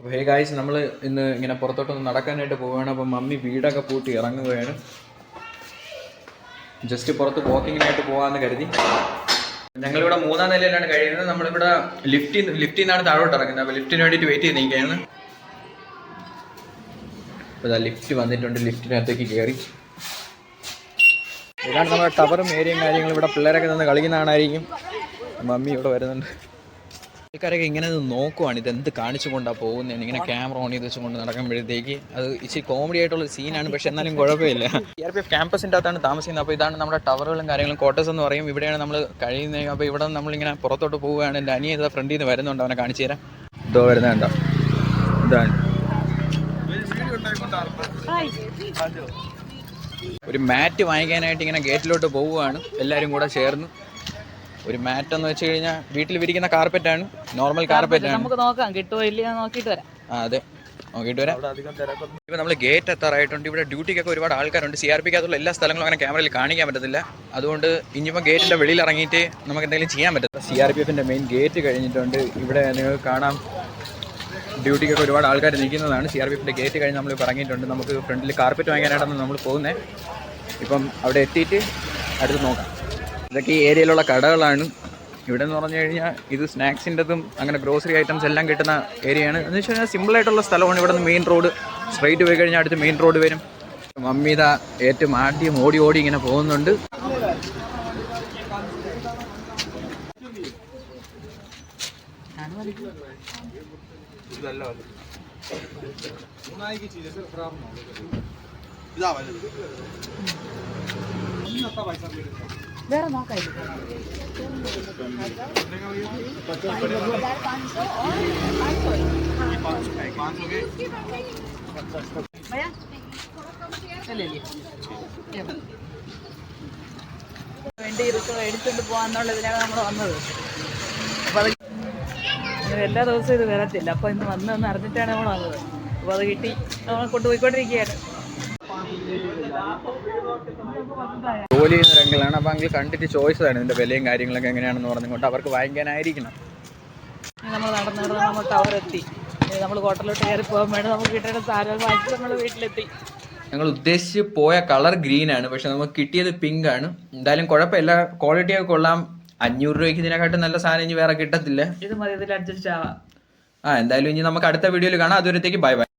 അപ്പോൾ hey guys, നമ്മൾ ഇന്ന് ഇങ്ങനെ പുറത്തോട്ടൊന്ന് നടക്കാനായിട്ട് പോവുകയാണ്. അപ്പം മമ്മി വീടൊക്കെ പൂട്ടി ഇറങ്ങുകയാണ്. ജസ്റ്റ് പുറത്ത് വാക്കിങ്ങിനായിട്ട് പോകാമെന്ന് കരുതി. ഞങ്ങളിവിടെ 3ാം നിലയിലാണ് കഴിയുന്നത്. നമ്മളിവിടെ ലിഫ്റ്റിൽ നിന്നാണ് താഴോട്ട് ഇറങ്ങുന്നത്. അപ്പോൾ ലിഫ്റ്റിന് വേണ്ടിയിട്ട് വെയിറ്റ് ചെയ്ത് നിൽക്കുകയാണ്. അപ്പോൾ ഇതാ ലിഫ്റ്റ് വന്നിട്ടുണ്ട്. ലിഫ്റ്റിനകത്തേക്ക് കയറി. ഇതാണ് നമ്മുടെ ടവറും ഏരിയയും കാര്യങ്ങളും. ഇവിടെ പിള്ളേരൊക്കെ നിന്ന് കളിക്കുന്നതാണായിരിക്കും. മമ്മി ഇവിടെ വരുന്നുണ്ട്. ആൾക്കാരൊക്കെ ഇങ്ങനെ നോക്കുവാണ് ഇതെന്ത് കാണിച്ചുകൊണ്ടാണ് പോകുന്നത്. ഇങ്ങനെ ക്യാമറ ഓൺ ചെയ്ത് വെച്ചുകൊണ്ട് നടക്കുമ്പോഴത്തേക്ക് അത് ഇച്ചിരി കോമഡി ആയിട്ടുള്ള സീനാണ്. പക്ഷെ എന്നാലും കുഴപ്പമില്ല. CRPF ക്യാമ്പസിൻ്റെ അകത്താണ് താമസിക്കുന്നത്. അപ്പോൾ ഇതാണ് നമ്മുടെ ടവറുകളും കാര്യങ്ങളും, ക്വാർട്ടേഴ്സ് എന്ന് പറയും. ഇവിടെയാണ് നമ്മൾ കഴിയുന്നത്. അപ്പോൾ ഇവിടെ നമ്മളിങ്ങനെ പുറത്തോട്ട് പോവുകയാണ്. എൻ്റെ അനിയൻ ഫ്രണ്ടിൽ നിന്ന് വരുന്നുണ്ട്. അവനെ കാണിച്ചു തരാം. ഇതോ വരുന്നുണ്ടോ, ഇതാണ് ഒരു മാറ്റ് വാങ്ങിക്കാനായിട്ട് ഇങ്ങനെ ഗേറ്റിലോട്ട് പോവുകയാണ് എല്ലാവരും കൂടെ ചേർന്ന്. ഒരു മാറ്റ് എന്ന് വെച്ച് കഴിഞ്ഞാൽ വീട്ടിൽ വിരിക്കുന്ന കാർപ്പറ്റാണ്, നോർമൽ കാർപ്പറ്റാണ്. നമുക്ക് നോക്കാം കിട്ടുമോ ഇല്ലയോ നോക്കിയിട്ട് വരാം. അതെ, നോക്കിയിട്ട് വരാം. ഇപ്പോൾ നമ്മൾ ഗേറ്റ് എത്താറായിട്ടുണ്ട്. ഇവിടെ ഡ്യൂട്ടിക്കൊക്കെ ഒരുപാട് ആൾക്കാരുണ്ട്. CRPക്കകത്തുള്ള എല്ലാ സ്ഥലങ്ങളും അങ്ങനെ ക്യാമറയിൽ കാണിക്കാൻ പറ്റത്തില്ല. അതുകൊണ്ട് ഇനിയിപ്പോൾ ഗേറ്റിൻ്റെ വെളിയിൽ ഇറങ്ങിയിട്ട് നമുക്ക് എന്തെങ്കിലും ചെയ്യാൻ പറ്റത്തില്ല. CRPFിൻ്റെ മെയിൻ ഗേറ്റ് കഴിഞ്ഞിട്ടുണ്ട്. ഇവിടെ നിങ്ങൾക്ക് കാണാം ഡ്യൂട്ടിക്കൊക്കെ ഒരുപാട് ആൾക്കാർ നിൽക്കുന്നതാണ്. CRPFിൻ്റെ ഗേറ്റ് കഴിഞ്ഞ് നമ്മളിപ്പോൾ ഇറങ്ങിയിട്ടുണ്ട്. നമുക്ക് ഫ്രണ്ടിൽ കാർപ്പറ്റ് വാങ്ങിക്കാനായിട്ടാണ് നമ്മൾ പോകുന്നത്. ഇപ്പം അവിടെ എത്തിയിട്ട് അടുത്ത് നോക്കാം. ഇതൊക്കെ ഈ ഏരിയയിലുള്ള കടകളാണ്. ഇവിടെ എന്ന് പറഞ്ഞു കഴിഞ്ഞാൽ ഇത് സ്നാക്സിൻ്റെതും അങ്ങനെ ഗ്രോസറി ഐറ്റംസ് എല്ലാം കിട്ടുന്ന ഏരിയയാണ്. എന്ന് വെച്ച് കഴിഞ്ഞാൽ സിമ്പിളായിട്ടുള്ള സ്ഥലമാണ്. ഇവിടെ നിന്ന് മെയിൻ റോഡ് സ്ട്രൈറ്റ് പോയി കഴിഞ്ഞാൽ അടുത്ത് മെയിൻ റോഡ് വരും. മമ്മി ഇതാ ഏറ്റവും ആദ്യം ഓടി ഇങ്ങനെ പോകുന്നുണ്ട്. വേറെ നോക്കാം. വേണ്ടി ഇതൊക്കെ മേടിച്ചുകൊണ്ട് പോകാന്നുള്ളതിനാണ് നമ്മൾ വന്നത്. അപ്പോൾ അത് എല്ലാ ദിവസവും ഇത് വരത്തില്ല. അപ്പോൾ ഇന്ന് വന്നതെന്ന് അറിഞ്ഞിട്ടാണ് നമ്മൾ വന്നത്. അപ്പോൾ അത് കിട്ടി, നമ്മൾ കൊണ്ടുപോയിക്കൊണ്ടിരിക്കുകയാണ്. ജോലി ചെയ്യുന്ന രംഗങ്ങളാണ്. അപ്പോൾ അങ്ങനെ കണ്ടിട്ട് ചോയ്സതാണ് ഇതിൻ്റെ വിലയും കാര്യങ്ങളൊക്കെ എങ്ങനെയാണെന്ന് പറഞ്ഞുകൊണ്ട് അവർക്ക് വാങ്ങിക്കാനായിരിക്കണം. നമ്മൾ നടന്ന് നമ്മൾ ടവർ എത്തി. നമ്മൾ ഹോട്ടലിലോട്ട് കയറി പോകാൻ വേണ്ടി നമുക്ക് കിട്ടേണ്ട സാധനങ്ങൾ വാങ്ങിച്ച് നമ്മൾ വീട്ടിലെത്തി. ഞങ്ങൾ ഉദ്ദേശിച്ച് പോയ കളർ ഗ്രീനാണ്, പക്ഷെ നമുക്ക് കിട്ടിയത് പിങ്ക് ആണ്. എന്തായാലും കുഴപ്പമില്ല, ക്വാളിറ്റിയൊക്കെ കൊള്ളാം. 500 രൂപയ്ക്ക് ഇതിനെക്കാട്ടും നല്ല സാധനം ഇനി വേറെ കിട്ടത്തില്ല. ഇത് മതി, ഇതിൽ അഡ്ജസ്റ്റ് ആവാം. എന്തായാലും ഇനി നമുക്ക് അടുത്ത വീഡിയോയിൽ കാണാം. അതുവരത്തേക്ക് ബൈ ബൈ.